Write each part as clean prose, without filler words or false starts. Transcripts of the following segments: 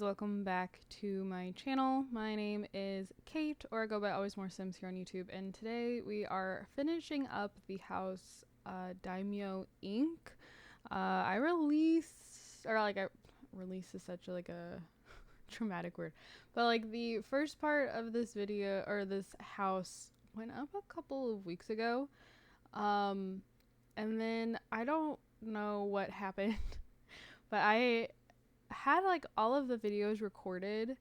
welcome back to my channel. My name is Kate, or I go by AlwaysMoreSims here on YouTube, and today we are finishing up the house Daimyo Inc. Release is such a traumatic word, but like the first part of this video or this house went up a couple of weeks ago, and then I don't know what happened, but I had like all of the videos recorded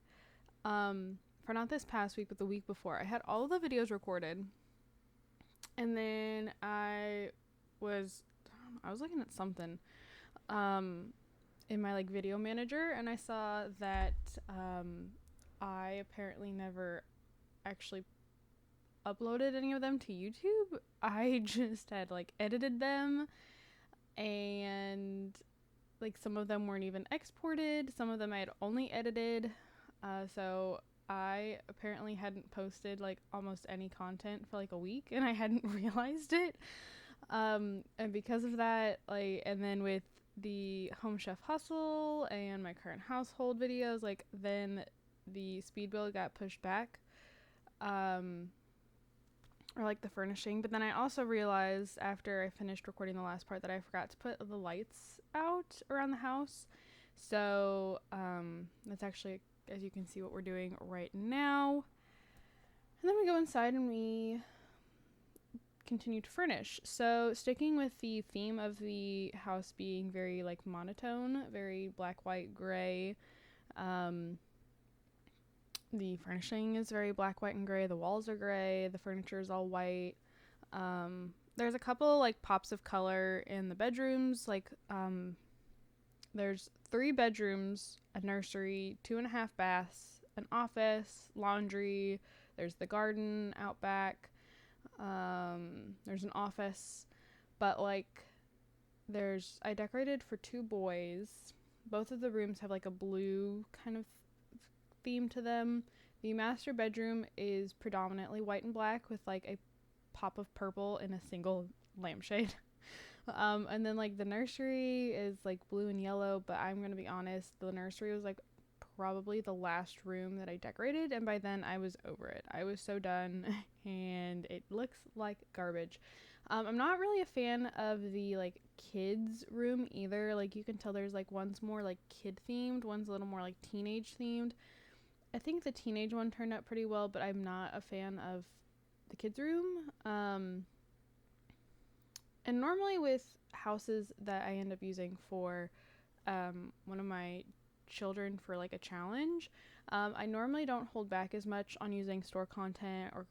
for not this past week but the week before. I had all of the videos recorded, and then I was looking at something in my like video manager, and I saw that I apparently never actually uploaded any of them to YouTube. I just had like edited them, and like some of them weren't even exported, some of them I had only edited, so I apparently hadn't posted like almost any content for like a week, and I hadn't realized it, and because of that, like, and then with the Home Chef Hustle and my current household videos, like, then the speed build got pushed back, or like the furnishing. But then I also realized after I finished recording the last part that I forgot to put the lights out around the house. So that's actually, as you can see, what we're doing right now. And then we go inside and we continue to furnish. So sticking with the theme of the house being very like monotone, very black, white, gray, the furnishing is very black, white, and gray. The walls are gray. The furniture is all white. There's a couple like pops of color in the bedrooms. Like there's 3 bedrooms, a nursery, 2.5 baths, an office, laundry. There's the garden out back. There's an office, but like I decorated for 2 boys. Both of the rooms have like a blue kind of theme to them. The master bedroom is predominantly white and black with like a pop of purple in a single lampshade. And then like the nursery is like blue and yellow, but I'm gonna be honest, the nursery was like probably the last room that I decorated, and by then I was over it. I was so done and it looks like garbage. I'm not really a fan of the like kids room either. Like you can tell there's like one's more like kid themed, one's a little more like teenage themed. I think the teenage one turned out pretty well, but I'm not a fan of the kids room. And normally with houses that I end up using for one of my children for like a challenge, I normally don't hold back as much on using store content or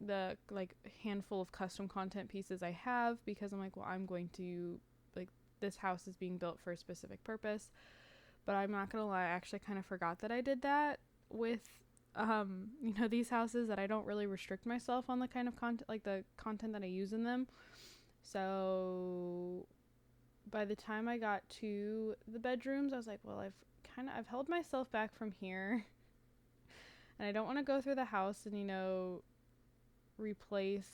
the like handful of custom content pieces I have, because I'm like, well, I'm going to, like, this house is being built for a specific purpose. But I'm not gonna lie, I actually kind of forgot that I did that with these houses, that I don't really restrict myself on the kind of content, like the content that I use in them. So by the time I got to the bedrooms, I was like, well, I've held myself back from here, and I don't want to go through the house and replace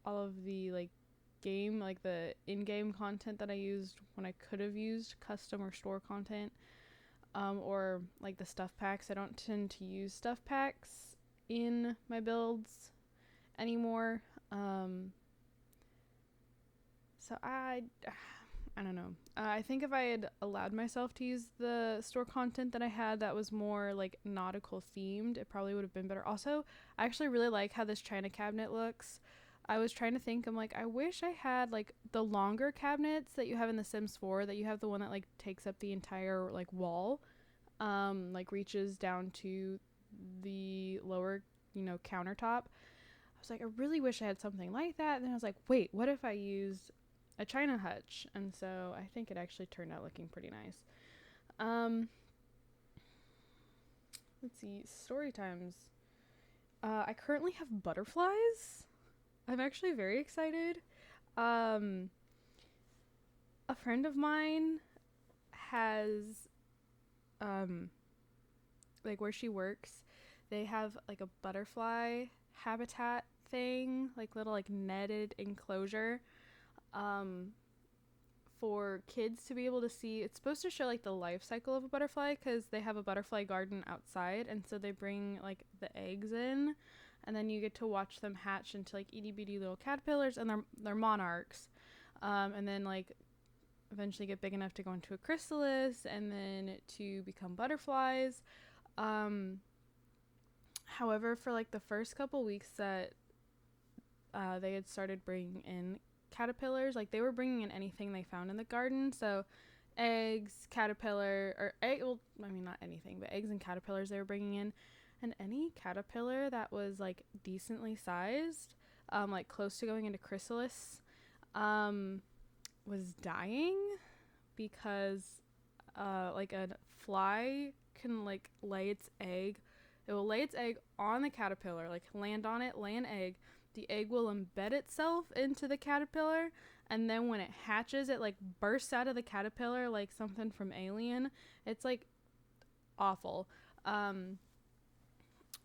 all of the like the in-game content that I used when I could have used custom or store content, or like the stuff packs. I don't tend to use stuff packs in my builds anymore. So I don't know. I think if I had allowed myself to use the store content that I had that was more like nautical themed, it probably would have been better. Also, I actually really like how this china cabinet looks. I was trying to think, I'm like, I wish I had like the longer cabinets that you have in The Sims 4, that you have the one that like takes up the entire like wall, like reaches down to the lower, countertop. I was like, I really wish I had something like that. And then I was like, wait, what if I used a china hutch? And so I think it actually turned out looking pretty nice. Let's see, story times. I currently have butterflies. I'm actually very excited. A friend of mine has, like where she works, they have like a butterfly habitat thing, like little like netted enclosure, for kids to be able to see. It's supposed to show like the life cycle of a butterfly, because they have a butterfly garden outside, and so they bring like the eggs in, and then you get to watch them hatch into like itty bitty little caterpillars, and they're monarchs, and then like eventually get big enough to go into a chrysalis and then to become butterflies. However, for like the first couple weeks that they had started bringing in caterpillars, like they were bringing in anything they found in the garden. So eggs, caterpillar, or egg, well, I mean, not anything, but eggs and caterpillars they were bringing in. And any caterpillar that was like decently sized, like close to going into chrysalis, was dying, because like a fly can like lay its egg. It will lay its egg on the caterpillar, like land on it, lay an egg. The egg will embed itself into the caterpillar, and then when it hatches, it like bursts out of the caterpillar like something from Alien. It's like awful.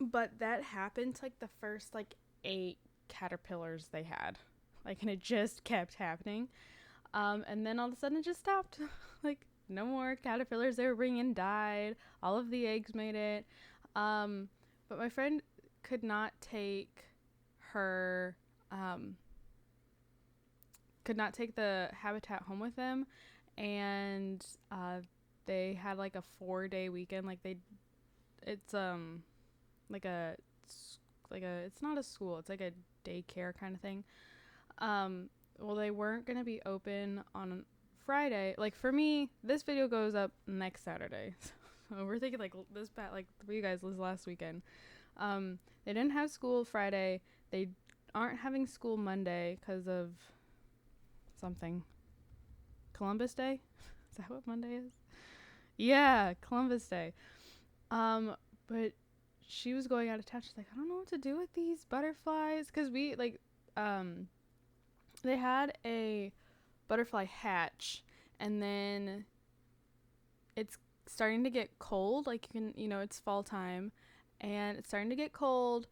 But that happened to like the first like 8 caterpillars they had, like, and it just kept happening. And then all of a sudden it just stopped. Like, no more caterpillars they were bringing in died. All of the eggs made it. But my friend could not take the habitat home with them, and they had like a 4-day weekend. Like it's not a school, it's like a daycare kind of thing. Well, they weren't going to be open on Friday. Like, for me, this video goes up next Saturday. So we're thinking, like, for you guys, this last weekend. They didn't have school Friday. They aren't having school Monday because of something. Columbus Day? Is that what Monday is? Yeah, Columbus Day. But she was going out of town. She's like, I don't know what to do with these butterflies. Because we, like, they had a butterfly hatch, and then it's starting to get cold. Like, it's fall time, and it's starting to get cold,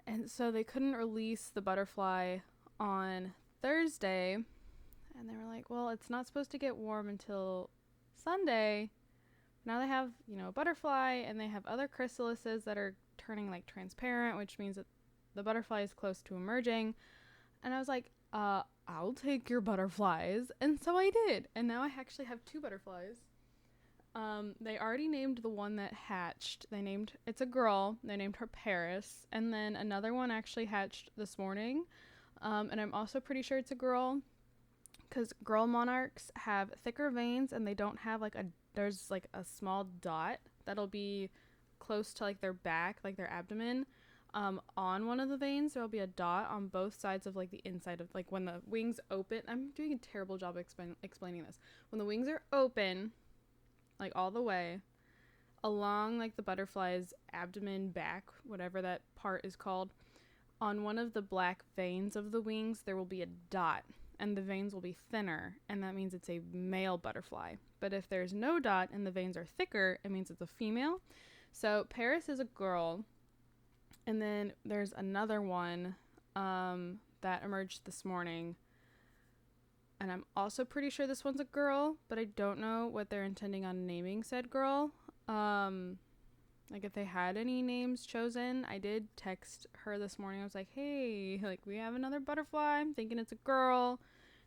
and so they couldn't release the butterfly on Thursday, and they were like, well, it's not supposed to get warm until Sunday. Now they have, a butterfly, and they have other chrysalises that are turning like transparent, which means that the butterfly is close to emerging. And I was like, I'll take your butterflies. And so I did. And now I actually have 2 butterflies. They already named the one that hatched. It's a girl. They named her Paris. And then another one actually hatched this morning. And I'm also pretty sure it's a girl, because girl monarchs have thicker veins, and they don't have there's like a small dot that'll be close to like their back, like their abdomen. On one of the veins, there'll be a dot on both sides of like the inside of, like, when the wings open. I'm doing a terrible job explaining this. When the wings are open, like all the way along like the butterfly's abdomen, back, whatever that part is called, on one of the black veins of the wings, there will be a dot, and the veins will be thinner, and that means it's a male butterfly. But if there's no dot and the veins are thicker, it means it's a female. So Paris is a girl. And then there's another one that emerged this morning. And I'm also pretty sure this one's a girl, but I don't know what they're intending on naming said girl. Like, if they had any names chosen. I did text her this morning. I was like, hey, like, we have another butterfly. I'm thinking it's a girl.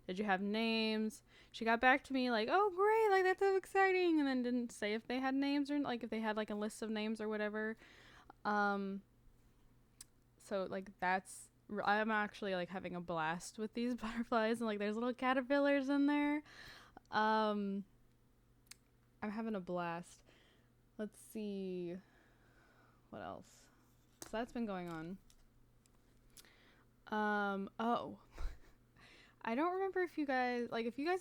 Did you have names? She got back to me like, oh, great. Like, that's so exciting. And then didn't say if they had names, or like if they had like a list of names or whatever. So, like, I'm actually, like, having a blast with these butterflies, and, like, there's little caterpillars in there. I'm having a blast. Let's see. What else? So that's been going on. Oh. I don't remember if you guys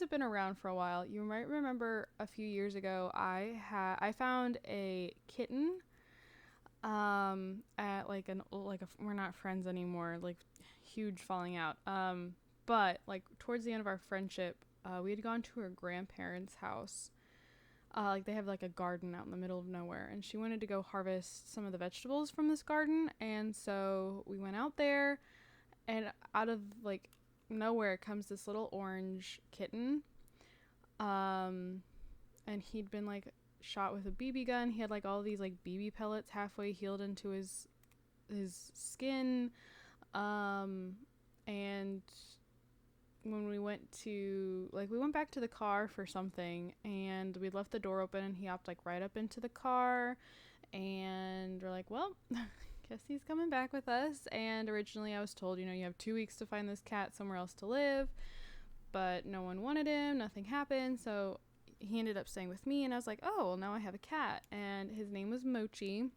have been around for a while, you might remember a few years ago, I found a kitten. At we're not friends anymore, like, huge falling out. But like towards the end of our friendship, we had gone to her grandparents' house. Like, they have like a garden out in the middle of nowhere, and she wanted to go harvest some of the vegetables from this garden, and so we went out there, and out of like nowhere comes this little orange kitten. And he'd been like shot with a BB gun. He had like all these like BB pellets halfway healed into his skin. And when we went back to the car for something, and we left the door open, and he hopped like right up into the car, and we're like, well, guess he's coming back with us. And originally I was told, you have 2 weeks to find this cat somewhere else to live, but no one wanted him, nothing happened, so he ended up staying with me, and I was like, oh, well, now I have a cat. And his name was Mochi,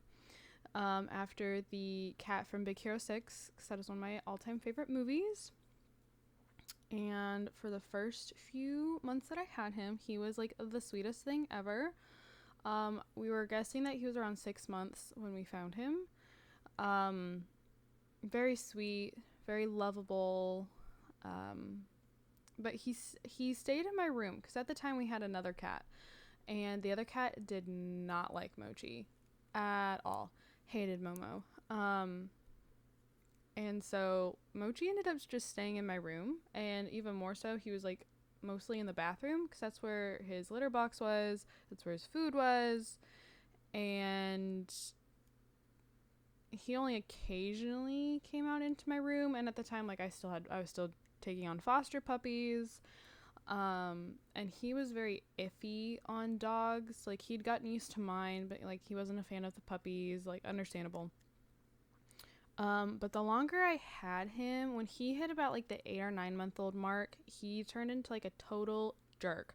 after the cat from Big Hero 6, because that is one of my all-time favorite movies. And for the first few months that I had him, he was like the sweetest thing ever. We were guessing that he was around 6 months when we found him. Very sweet, very lovable. But he stayed in my room, because at the time we had another cat, and the other cat did not like Mochi at all. Hated Momo. And so Mochi ended up just staying in my room, and even more so, he was like mostly in the bathroom, because that's where his litter box was, that's where his food was, and he only occasionally came out into my room. And at the time, like, I was still taking on foster puppies, and he was very iffy on dogs. Like, he'd gotten used to mine, but like he wasn't a fan of the puppies, like, understandable. But the longer I had him, when he hit about like the 8 or 9 month old mark, he turned into like a total jerk.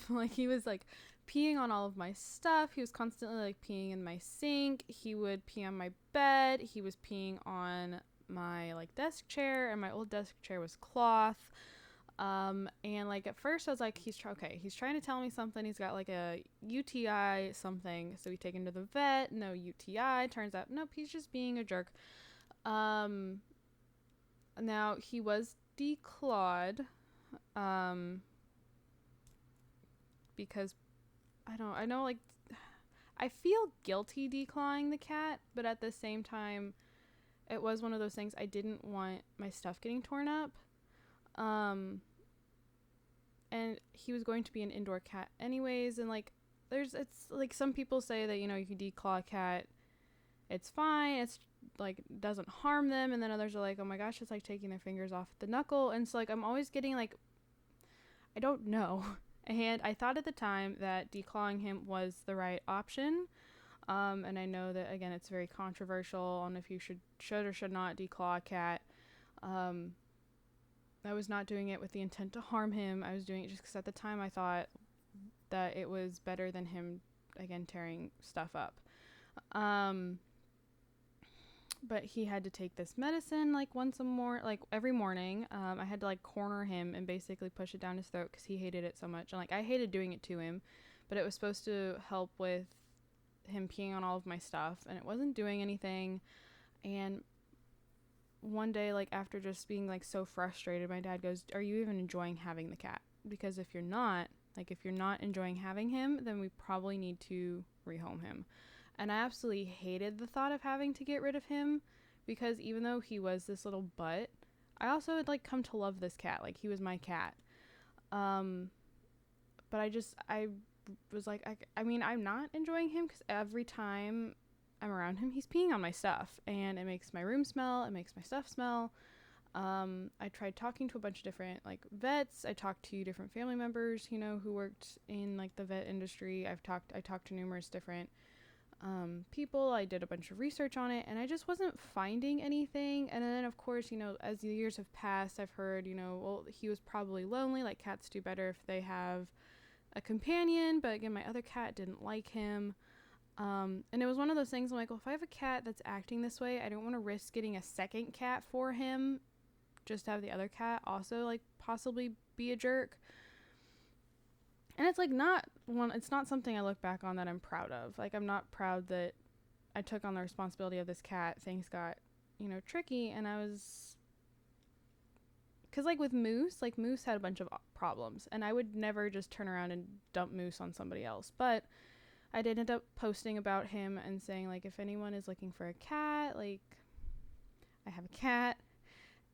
Like, he was like peeing on all of my stuff. He was constantly like peeing in my sink. He would pee on my bed. He was peeing on my like desk chair, and my old desk chair was cloth. And like at first I was like, he's trying to tell me something. He's got like a UTI something. So we take him to the vet. No UTI. Turns out, nope, he's just being a jerk. Now he was declawed, because I know like I feel guilty declawing the cat, but at the same time, it was one of those things, I didn't want my stuff getting torn up. And he was going to be an indoor cat anyways, and like it's like some people say that, you can declaw a cat, it's fine, it's like doesn't harm them, and then others are like, oh my gosh, it's like taking their fingers off the knuckle. And so like I'm always getting like, I don't know. And I thought at the time that declawing him was the right option. And I know that, again, it's very controversial on if you should or should not declaw a cat. I was not doing it with the intent to harm him. I was doing it just because at the time I thought that it was better than him, again, tearing stuff up. But he had to take this medicine like every morning. I had to like corner him and basically push it down his throat because he hated it so much. And like I hated doing it to him, but it was supposed to help with him peeing on all of my stuff, and it wasn't doing anything. And one day, like after just being like so frustrated, my dad goes, are you even enjoying having the cat? Because if you're not enjoying having him, then we probably need to rehome him. And I absolutely hated the thought of having to get rid of him, because even though he was this little butt, I also had like come to love this cat. Like, he was my cat. But I was like, I mean, I'm not enjoying him because every time I'm around him, he's peeing on my stuff, and it makes my room smell. It makes my stuff smell. I tried talking to a bunch of different like vets. I talked to different family members, who worked in like the vet industry. I talked to numerous different people. I did a bunch of research on it, and I just wasn't finding anything. And then of course, as the years have passed, I've heard, well, he was probably lonely. Like, cats do better if they have a companion, but again, my other cat didn't like him. And it was one of those things, I'm like, well, if I have a cat that's acting this way, I don't want to risk getting a second cat for him just to have the other cat also like possibly be a jerk. And it's like it's not something I look back on that I'm proud of. Like, I'm not proud that I took on the responsibility of this cat. Things got, tricky, and I was, because like with Moose had a bunch of problems, and I would never just turn around and dump Moose on somebody else. But I did end up posting about him and saying, like, if anyone is looking for a cat, like, I have a cat.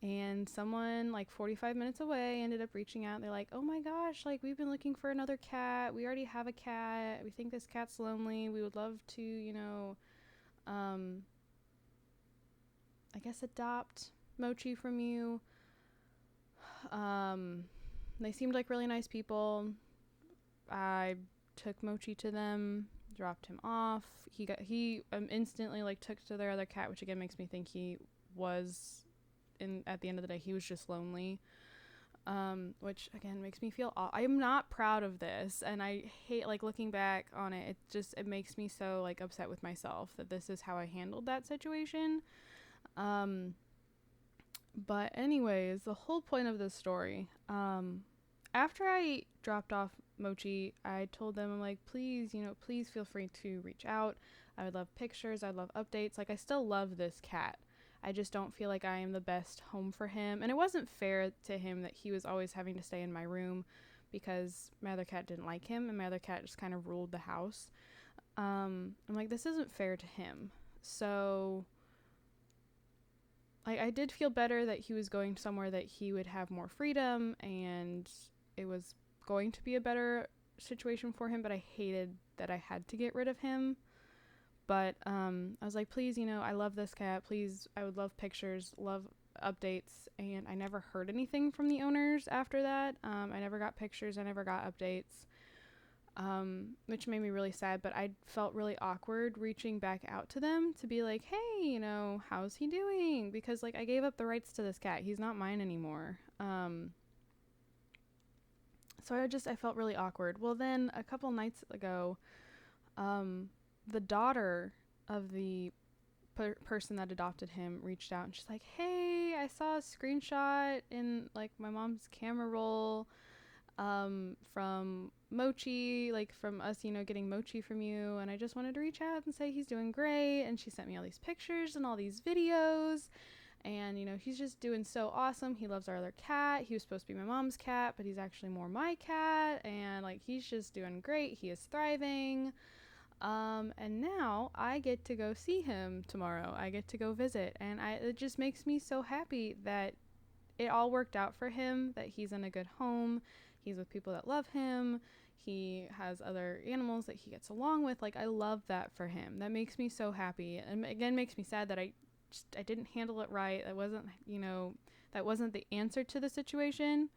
And someone like 45 minutes away ended up reaching out. They're like, oh my gosh, like we've been looking for another cat. We already have a cat. We think this cat's lonely. We would love to, I guess adopt Mochi from you. They seemed like really nice people. I took Mochi to them, dropped him off. He instantly like took to their other cat, which again makes me think he was at the end of the day he was just lonely. Which again makes me feel I'm not proud of this, and I hate like looking back on it. It makes me so like upset with myself that this is how I handled that situation. But anyways, the whole point of this story, after I dropped off Mochi, I told them, I'm like, please feel free to reach out. I would love pictures. I'd love updates. Like, I still love this cat. I just don't feel like I am the best home for him. And it wasn't fair to him that he was always having to stay in my room because my other cat didn't like him and my other cat just kind of ruled the house. I'm like, this isn't fair to him. So I did feel better that he was going somewhere that he would have more freedom and it was going to be a better situation for him, but I hated that I had to get rid of him. But I was like, please, I love this cat. Please, I would love pictures, love updates. And I never heard anything from the owners after that. I never got pictures. I never got updates, which made me really sad. But I felt really awkward reaching back out to them to be like, hey, how's he doing? Because like I gave up the rights to this cat. He's not mine anymore. So I felt really awkward. Well, then a couple nights ago, the daughter of the person that adopted him reached out and she's like, hey, I saw a screenshot in like my mom's camera roll from Mochi, like from us, getting Mochi from you, and I just wanted to reach out and say he's doing great. And she sent me all these pictures and all these videos, and he's just doing so awesome. He loves our other cat. He was supposed to be my mom's cat, but he's actually more my cat, and like he's just doing great. He is thriving. And now I get to go see him tomorrow. I get to go visit, and it just makes me so happy that it all worked out for him, that he's in a good home. He's with people that love him. He has other animals that he gets along with. Like, I love that for him. That makes me so happy. And again, makes me sad that I didn't handle it right. That wasn't the answer to the situation,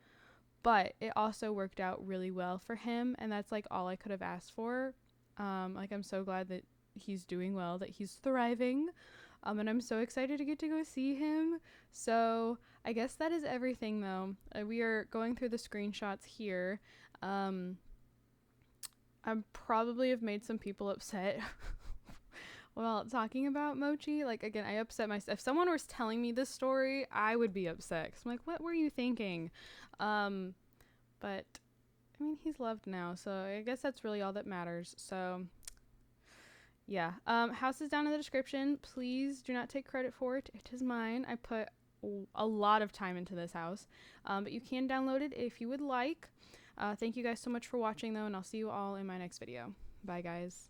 but it also worked out really well for him. And that's like all I could have asked for. Like, I'm so glad that he's doing well, that he's thriving. And I'm so excited to get to go see him. So I guess that is everything though. We are going through the screenshots here. I probably have made some people upset while talking about Mochi. Like, again, I upset myself. If someone was telling me this story, I would be upset. 'Cause I'm like, what were you thinking? But I mean, he's loved now, so I guess that's really all that matters. So yeah, house is down in the description. Please do not take credit for it. It is mine. I put a lot of time into this house, but you can download it if you would like. Thank you guys so much for watching though, and I'll see you all in my next video. Bye guys.